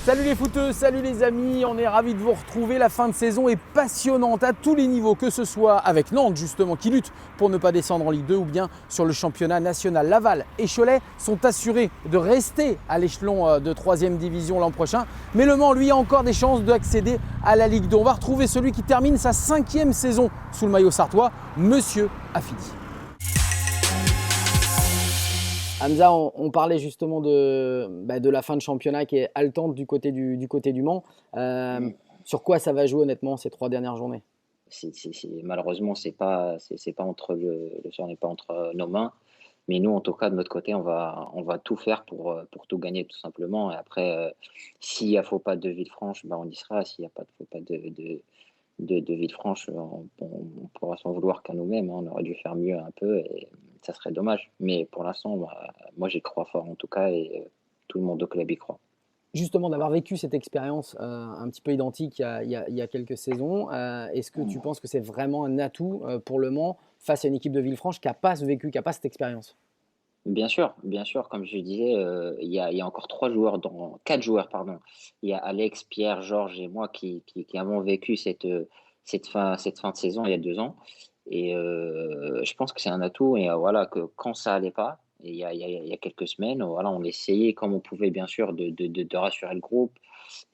Salut les footeux, salut les amis, on est ravis de vous retrouver. La fin de saison est passionnante à tous les niveaux, que ce soit avec Nantes justement qui lutte pour ne pas descendre en Ligue 2 ou bien sur le championnat national. Laval et Cholet sont assurés de rester à l'échelon de 3e division l'an prochain. Mais Le Mans, lui, a encore des chances d'accéder à la Ligue 2. On va retrouver celui qui termine sa 5e saison sous le maillot sartois, Monsieur Afidi. Hamza, on parlait justement de la fin de championnat qui est haletante du côté du Mans. Sur quoi ça va jouer honnêtement ces 3 dernières journées? Malheureusement, c'est pas entre le sort n'est pas entre nos mains. Mais nous, en tout cas, de notre côté, on va tout faire pour tout gagner, tout simplement. Et après, s'il y a faux pas de Villefranche, ben, on y sera. S'il n'y a pas de faux pas de Villefranche, on pourra s'en vouloir qu'à nous-mêmes, hein. On aurait dû faire mieux un peu et ça serait dommage. Mais pour l'instant, moi, j'y crois fort en tout cas et tout le monde au club y croit. Justement, d'avoir vécu cette expérience un petit peu identique il y a quelques saisons, est-ce que tu penses que c'est vraiment un atout pour Le Mans face à une équipe de Villefranche qui n'a pas vécu, qui n'a pas cette expérience? Bien sûr, comme je disais, il y a encore 3 joueurs, 4 joueurs, pardon. Il y a Alex, Pierre, Georges et moi qui avons vécu cette fin de saison il y a 2 ans. Et je pense que c'est un atout et voilà, que quand ça allait pas, et il y a quelques semaines, voilà, on essayait comme on pouvait, bien sûr, de rassurer le groupe,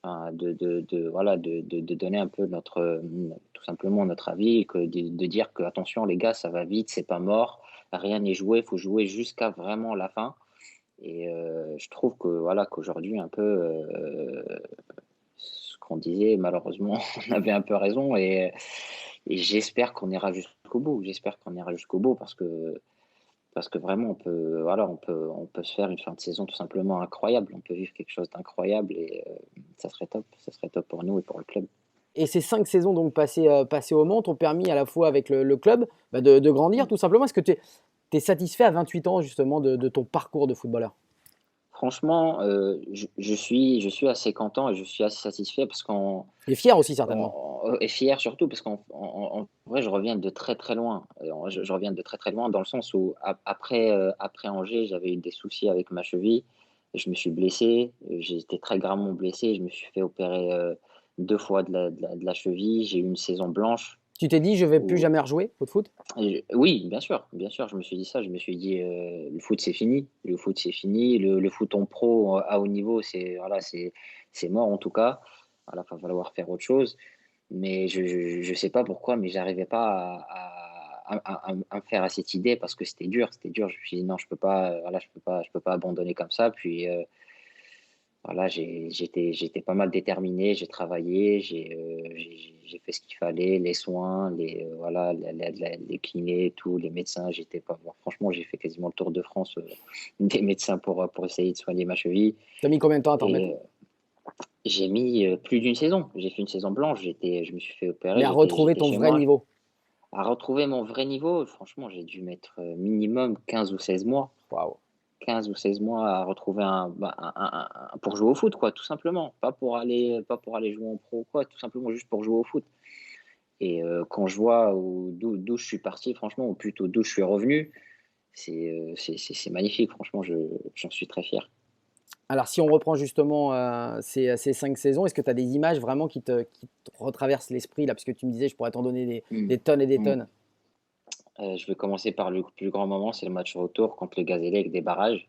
enfin, voilà, de donner un peu tout simplement notre avis, que de dire que attention les gars, ça va vite, c'est pas mort, rien n'est joué, il faut jouer jusqu'à vraiment la fin. Et je trouve que voilà qu'aujourd'hui un peu ce qu'on disait, malheureusement, on avait un peu raison et j'espère qu'on ira jusqu'au bout. J'espère qu'on ira jusqu'au bout parce que vraiment on peut se faire une fin de saison tout simplement incroyable. On peut vivre quelque chose d'incroyable et ça serait top pour nous et pour le club. Et ces 5 saisons donc passées au Mans t'ont permis à la fois avec le club de grandir tout simplement. Est-ce que tu es satisfait à 28 ans justement de ton parcours de footballeur? Franchement, je suis assez content et je suis assez satisfait parce qu'on Et fier aussi certainement. et fier surtout parce en vrai, je reviens de très, très loin. Je reviens de très, très loin dans le sens où après Angers, j'avais eu des soucis avec ma cheville. Je me suis blessé, j'ai été très gravement blessé. Je me suis fait opérer, 2 fois de la cheville. J'ai eu une saison blanche Tu t'es dit je vais plus où jamais rejouer au foot? oui, bien sûr, je me suis dit ça. Je me suis dit, «Le foot, c'est fini. Le foot, c'est fini. Le foot en pro, à haut niveau, c'est mort en tout cas. Voilà, va falloir faire autre chose». Mais je sais pas pourquoi, mais j'arrivais pas à me faire à cette idée parce que c'était dur, c'était dur. Je me suis dit: «Non, je peux pas, voilà, je peux pas abandonner comme ça». Puis, voilà, j'étais pas mal déterminé, j'ai travaillé, j'ai fait ce qu'il fallait, les soins, voilà, les kinés, tout, les médecins. J'étais pas bon, franchement, j'ai fait quasiment le tour de France, des médecins pour essayer de soigner ma cheville Tu as mis combien de temps à t'en remettre? et j'ai mis, plus d'une saison. J'ai fait une saison blanche, je me suis fait Mais opérer, à retrouver j'étais ton chez vrai moi. niveau? À retrouver mon vrai niveau, franchement, j'ai dû mettre, minimum 15 ou 16 mois. Waouh! 15 ou 16 mois à retrouver pour jouer au foot quoi, tout simplement. Pas pour aller jouer en pro ou quoi, tout simplement juste pour jouer au foot et quand je vois d'où je suis parti franchement ou plutôt d'où je suis revenu, c'est magnifique franchement, j'en suis très fier. Alors si on reprend justement ces 5 saisons, est-ce que tu as des images vraiment qui te retraversent l'esprit là? Parce que tu me disais je pourrais t'en donner Mmh. des tonnes et des Mmh. tonnes. Je vais commencer par le plus grand moment, c'est le match retour contre le Gazélec des barrages.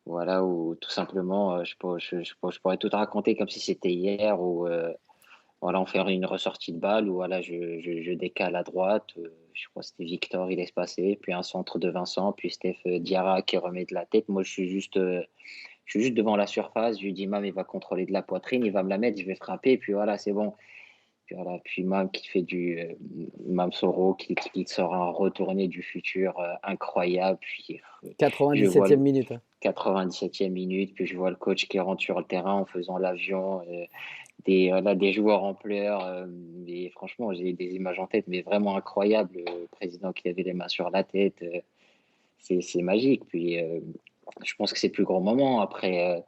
Voilà, où tout simplement, je pourrais tout raconter comme si c'était hier où, voilà, on fait une ressortie de balle où voilà, je décale à droite, je crois que c'était Victor, il laisse passer, puis un centre de Vincent, puis Steph Diarra qui remet de la tête. Moi, je suis juste devant la surface, je lui dis: «Mam, il va contrôler de la poitrine, il va me la mettre, je vais frapper, puis voilà, c'est bon». Puis voilà, puis Mam qui fait Mam Soro qui sort un retourné du futur, incroyable, puis je vois 97e le minute. 97e minute, puis je vois le coach qui rentre sur le terrain en faisant l'avion, des joueurs en pleurs, et franchement, j'ai des images en tête, mais vraiment incroyables. Le président qui avait les mains sur la tête, c'est magique. Puis, je pense que c'est le plus grand moment. Après,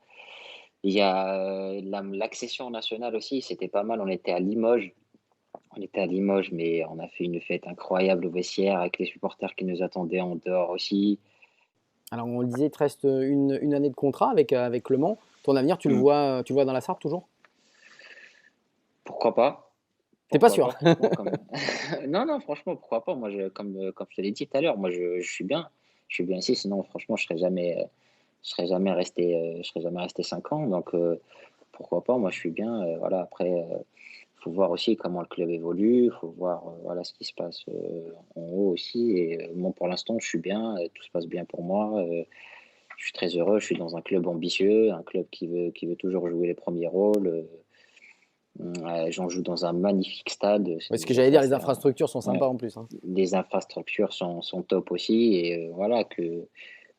il y a l'accession nationale aussi, c'était pas mal. On était à Limoges. On était à Limoges, mais on a fait une fête incroyable au vestiaire avec les supporters qui nous attendaient en dehors aussi. Alors on le disait, il te reste une année de contrat avec Le Mans. Ton avenir, tu le vois dans la Sarthe toujours? Pourquoi pas? T'es pas Pourquoi sûr? pas? Franchement, non, non, franchement, pourquoi pas? Moi, comme je te l'ai dit tout à l'heure, moi, je suis bien. Je suis bien ici. Sinon, franchement, je serais jamais resté 5 ans. Donc, pourquoi pas? Moi, je suis bien. Voilà. Après, faut voir aussi comment le club évolue. Faut voir, voilà, ce qui se passe en haut aussi. Et moi, pour l'instant, je suis bien. Tout se passe bien pour moi. Je suis très heureux. Je suis dans un club ambitieux, un club qui veut toujours jouer les premiers rôles. J'en joue dans un magnifique stade. Ouais, ce que j'allais dire, les C'est infrastructures sont ouais, sympas en plus, hein. les infrastructures sont top aussi. Et voilà, que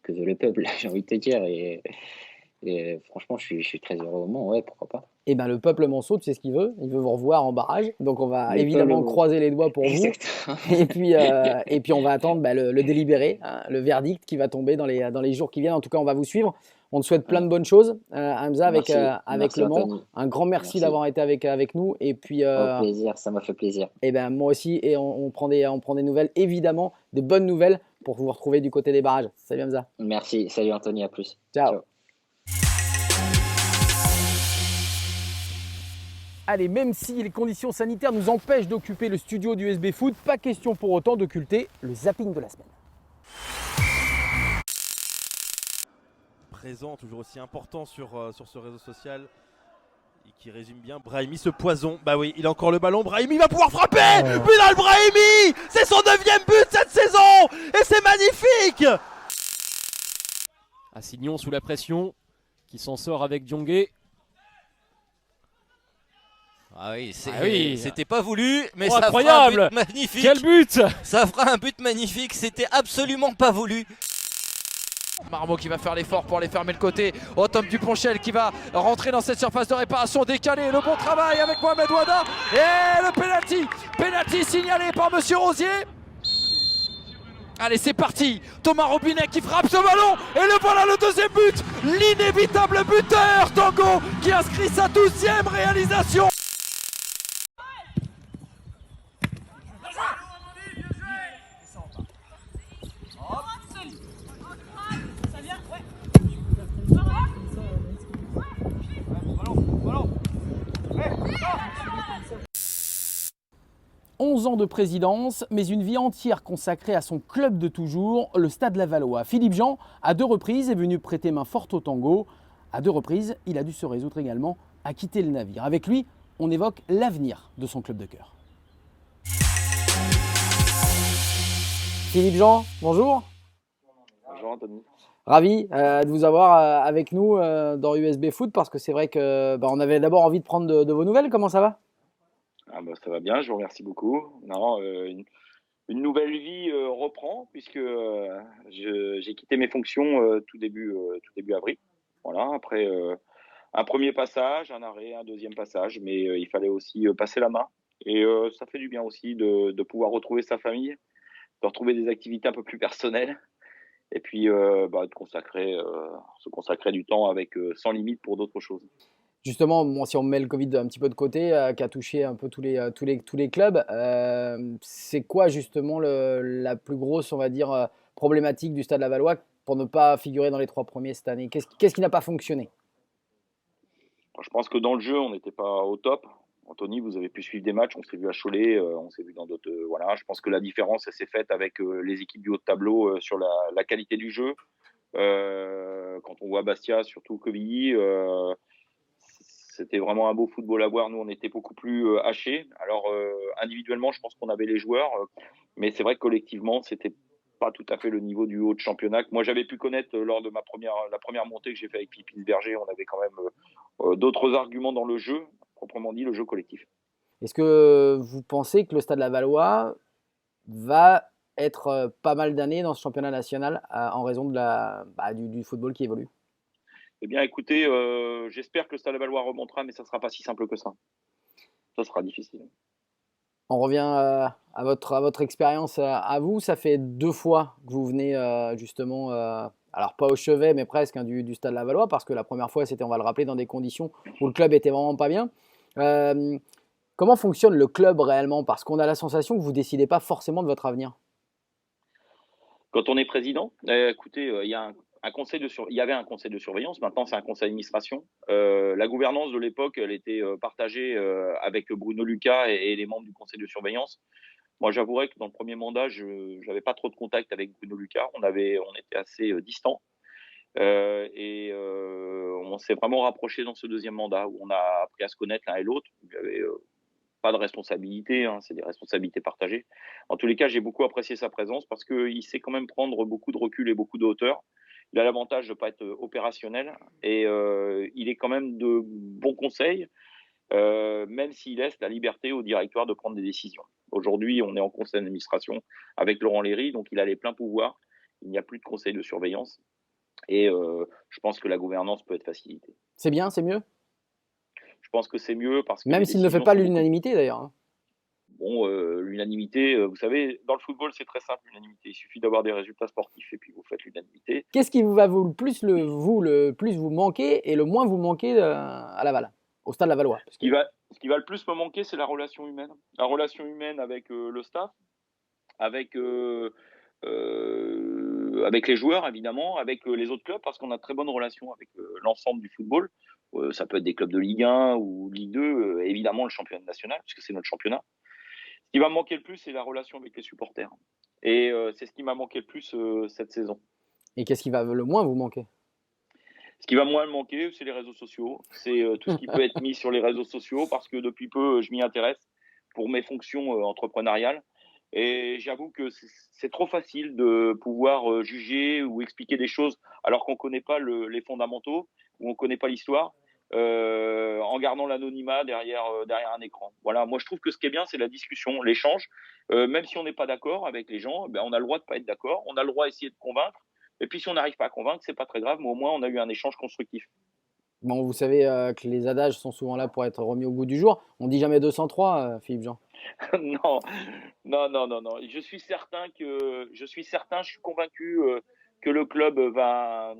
veut le peuple, j'ai envie de te dire. Et franchement, je suis très heureux au Mans. Ouais, pourquoi pas. Et ben le peuple manceau, tu sais ce qu'il veut? Il veut vous revoir en barrage. Donc on va Le peuple, évidemment croiser les doigts pour vous. exactement. Et puis on va attendre le délibéré, hein, le verdict qui va tomber dans les jours qui viennent. En tout cas, on va vous suivre. On te souhaite plein de bonnes choses, Hamza, Merci, avec merci Le Mans. Anthony. Un grand merci Merci. d'avoir été avec nous. Et puis, Au plaisir, ça m'a fait plaisir. eh ben, moi aussi. Et on prend des nouvelles, évidemment, des bonnes nouvelles pour vous retrouver du côté des barrages. Salut Hamza. Merci, salut Anthony, à plus. Ciao. Ciao. Allez, même si les conditions sanitaires nous empêchent d'occuper le studio du SB Foot, pas question pour autant d'occulter le zapping de la semaine. Présent, toujours aussi important sur ce réseau social et qui résume bien Brahimi, ce poison. Bah oui, il a encore le ballon, Brahimi va pouvoir frapper. Bilal Brahimi, c'est son 9e but cette saison et c'est magnifique. Assignon sous la pression, qui s'en sort avec Diongé. Ah oui, oui. c'était pas voulu, mais Oh, ça incroyable. fera un but magnifique. Quel but! Ça fera un but magnifique, c'était absolument pas voulu. Marmot qui va faire l'effort pour aller fermer le côté. Oh, Tom Duponchel qui va rentrer dans cette surface de réparation décalée. Le bon travail avec Mohamed Ouada. Et le penalty signalé par Monsieur Rosier. Allez, c'est parti. Thomas Robinet qui frappe ce ballon. Et le voilà, le deuxième but. L'inévitable buteur Tango qui inscrit sa 12e réalisation. « 11 ans de présidence, mais une vie entière consacrée à son club de toujours, le Stade Lavallois. Philippe Jean, à 2 reprises, est venu prêter main forte au tango. À 2 reprises, il a dû se résoudre également à quitter le navire. Avec lui, on évoque l'avenir de son club de cœur. Philippe Jean, bonjour. Bonjour Anthony. Ravi de vous avoir avec nous dans USB Foot parce que c'est vrai que on avait d'abord envie de prendre de vos nouvelles. Comment ça va? Ah bah, ça va bien, je vous remercie beaucoup. Non, une nouvelle vie reprend puisque j'ai quitté mes fonctions tout début avril. Voilà, après un premier passage, un arrêt, un deuxième passage, mais il fallait aussi passer la main. Et ça fait du bien aussi de pouvoir retrouver sa famille, de retrouver des activités un peu plus personnelles et puis de se consacrer du temps avec sans limite pour d'autres choses. Justement, bon, si on met le Covid un petit peu de côté, qui a touché un peu tous les clubs, c'est quoi justement la plus grosse, on va dire, problématique du Stade Lavallois pour ne pas figurer dans les 3 premiers cette année? Qu'est-ce qui n'a pas fonctionné? Je pense que dans le jeu, on n'était pas au top. Anthony, vous avez pu suivre des matchs, on s'est vu à Cholet, on s'est vu dans d'autres. Voilà, je pense que la différence, elle s'est faite avec les équipes du haut de tableau sur la qualité du jeu. Quand on voit Bastia, surtout Quevilly, c'était vraiment un beau football à voir. Nous, on était beaucoup plus hachés. Alors, individuellement, je pense qu'on avait les joueurs, mais c'est vrai que collectivement, c'était pas tout à fait le niveau du haut de championnat que moi j'avais pu connaître lors de la première montée que j'ai fait avec Philippe Berger. On avait quand même d'autres arguments dans le jeu, proprement dit, le jeu collectif. Est-ce que vous pensez que le Stade Lavallois va être pas mal d'années dans ce championnat national en raison de du football qui évolue? Eh bien, écoutez, j'espère que le Stade Lavallois remontera, mais ça ne sera pas si simple que ça. Ça sera difficile. On revient à votre expérience à vous. Ça fait 2 fois que vous venez justement, alors pas au chevet, mais presque, hein, du Stade Lavallois, parce que la première fois, c'était, on va le rappeler, dans des conditions où le club était vraiment pas bien. Comment fonctionne le club réellement? Parce qu'on a la sensation que vous ne décidez pas forcément de votre avenir. Quand on est président, écoutez, il y a il y avait un conseil de surveillance, maintenant c'est un conseil d'administration. La gouvernance de l'époque, elle était partagée avec Bruno Lucas et les membres du conseil de surveillance. Moi, j'avouerais que dans le premier mandat, je n'avais pas trop de contact avec Bruno Lucas. On était assez distants. On s'est vraiment rapproché dans ce deuxième mandat où on a appris à se connaître l'un et l'autre. Il n'y avait pas de responsabilité, hein, c'est des responsabilités partagées. En tous les cas, j'ai beaucoup apprécié sa présence parce qu'il sait quand même prendre beaucoup de recul et beaucoup de hauteur. Il a l'avantage de ne pas être opérationnel et il est quand même de bons conseils, même s'il laisse la liberté au directoire de prendre des décisions. Aujourd'hui, on est en conseil d'administration avec Laurent Léry, donc il a les pleins pouvoirs. Il n'y a plus de conseil de surveillance et je pense que la gouvernance peut être facilitée. C'est bien, c'est mieux? Je pense que c'est mieux parce que Même s'il ne fait pas l'unanimité d'ailleurs. Hein. Bon, l'unanimité, vous savez, dans le football, c'est très simple, l'unanimité. Il suffit d'avoir des résultats sportifs et puis vous faites l'unanimité. Qu'est-ce qui va le plus vous manquer et le moins vous manquer à Laval, au Stade Lavallois? Ce qui va le plus me manquer, c'est la relation humaine. La relation humaine avec le staff, avec les joueurs, évidemment, avec les autres clubs, parce qu'on a de très bonnes relations avec l'ensemble du football. Ça peut être des clubs de Ligue 1 ou Ligue 2, évidemment le championnat national, puisque c'est notre championnat. Ce qui va me manquer le plus, c'est la relation avec les supporters. Et c'est ce qui m'a manqué le plus cette saison. Et qu'est-ce qui va le moins vous manquer? Ce qui va moins me manquer, c'est les réseaux sociaux. C'est tout ce qui peut être mis sur les réseaux sociaux, parce que depuis peu, je m'y intéresse pour mes fonctions entrepreneuriales. Et j'avoue que c'est trop facile de pouvoir juger ou expliquer des choses alors qu'on ne connaît pas les fondamentaux ou on ne connaît pas l'histoire. En gardant l'anonymat derrière un écran. Voilà, moi je trouve que ce qui est bien, c'est la discussion, l'échange. Même si on n'est pas d'accord avec les gens, ben, on a le droit de pas être d'accord, on a le droit d'essayer de convaincre. Et puis si on n'arrive pas à convaincre, c'est pas très grave, mais au moins on a eu un échange constructif. Bon, vous savez que les adages sont souvent là pour être remis au goût du jour. On dit jamais 203, Philippe Jean. Non. Je suis convaincu que le club va,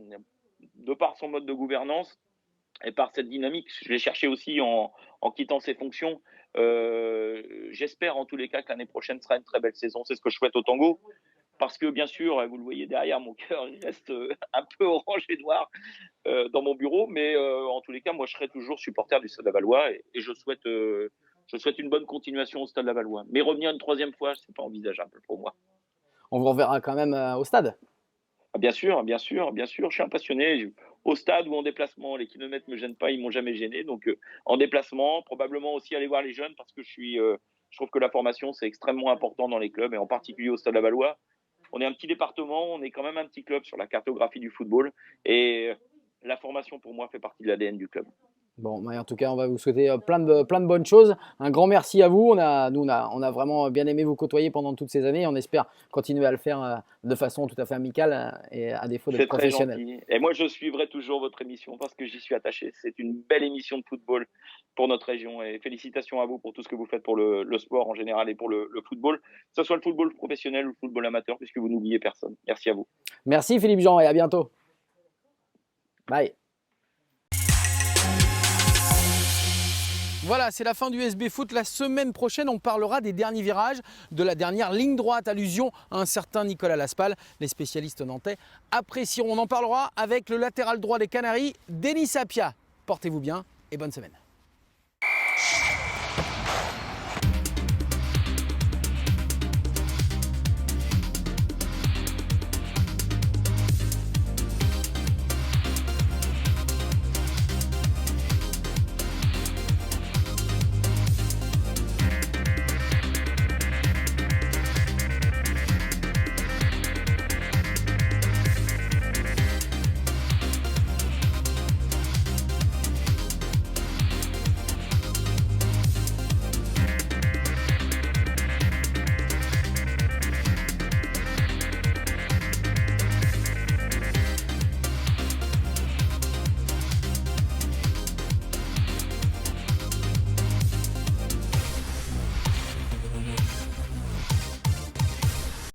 de par son mode de gouvernance, et par cette dynamique, je l'ai cherché aussi en quittant ses fonctions. J'espère en tous les cas que l'année prochaine sera une très belle saison. C'est ce que je souhaite au Tango. Parce que bien sûr, vous le voyez derrière, mon cœur il reste un peu orange et noir dans mon bureau. Mais en tous les cas, moi je serai toujours supporter du Stade Lavallois et je souhaite une bonne continuation au Stade Lavallois. Mais revenir une troisième fois, c'est pas envisageable pour moi. On vous reverra quand même au stade. Ah, bien sûr, je suis un passionné. Au stade ou en déplacement, les kilomètres ne me gênent pas, ils ne m'ont jamais gêné. Donc en déplacement, probablement aussi aller voir les jeunes parce que je trouve que la formation, c'est extrêmement important dans les clubs et en particulier au Stade Lavallois. On est un petit département, on est quand même un petit club sur la cartographie du football et la formation pour moi fait partie de l'ADN du club. Bon, en tout cas, on va vous souhaiter plein de bonnes choses. Un grand merci à vous. On a vraiment bien aimé vous côtoyer pendant toutes ces années. On espère continuer à le faire de façon tout à fait amicale et à défaut d'être professionnel. C'est très gentil. Et moi, je suivrai toujours votre émission parce que j'y suis attaché. C'est une belle émission de football pour notre région. Et félicitations à vous pour tout ce que vous faites pour le sport en général et pour le football, que ce soit le football professionnel ou le football amateur, puisque vous n'oubliez personne. Merci à vous. Merci Philippe Jean et à bientôt. Bye. Voilà, c'est la fin du SB Foot. La semaine prochaine, on parlera des derniers virages, de la dernière ligne droite, allusion à un certain Nicolas Laspal. Les spécialistes nantais apprécieront. On en parlera avec le latéral droit des Canaries, Denis Sapia. Portez-vous bien et bonne semaine.